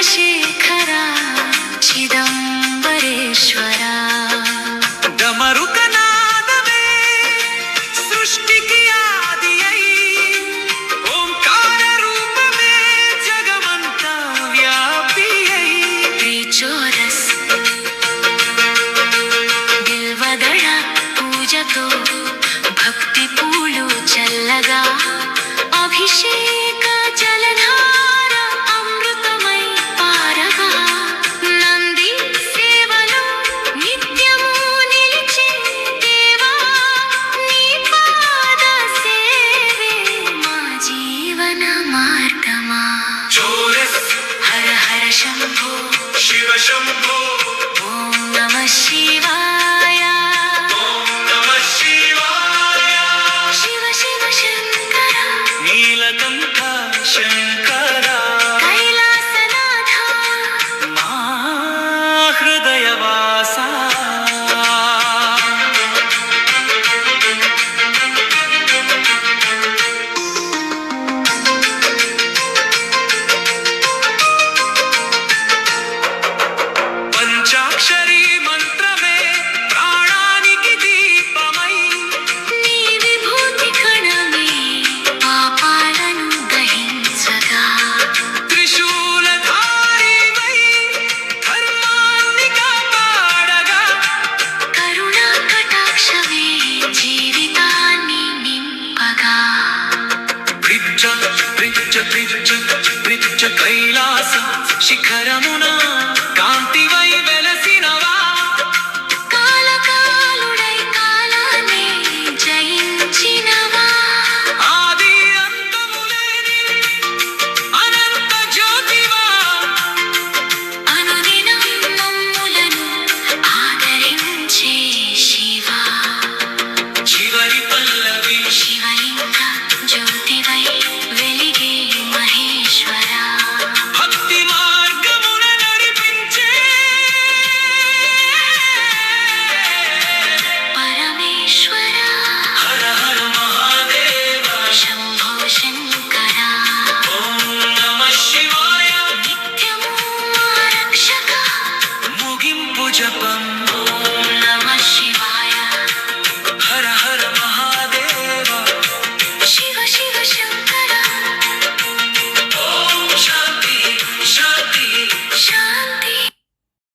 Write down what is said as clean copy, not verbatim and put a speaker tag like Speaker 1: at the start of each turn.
Speaker 1: చంద్రశేఖరా చిదంబరేశ్వరా డమరుకనాదమే సృష్టికి ఆది అయి ఓంకార రూపమే జగమంతా వ్యాపి అయి త్రిచోరస్ బిల్వదళ పూజతో భక్తి పూలు చల్లగా అభిషేక జలధార అమృతమై పారగా నంది సేవలో నిత్యము నిలిచే దేవా నీ పాద సేవే మా జీవన మార్గమా చోరస్ హర హర శంభో శివ శంభో ఓం నమః శివాయ ఓం నమః శివాయ శివ శివ శంకర నీలకంఠ శంకర కైలాసనాథ మా హృదయవాస పంచాక్షరీ మంత్రమే ప్రాణానికి దీపమై నీ విభూతి కణమే పాపాలను దహించగా త్రిశూలధారివై ధర్మాన్ని కాపాడగా కరుణా కటాక్షమే జీవితాన్ని నింపగా బ్రిడ్జ బ్రిడ్జ బ్రిడ్జ బ్రిడ్జ కైలాస శిఖరమున కాంతివై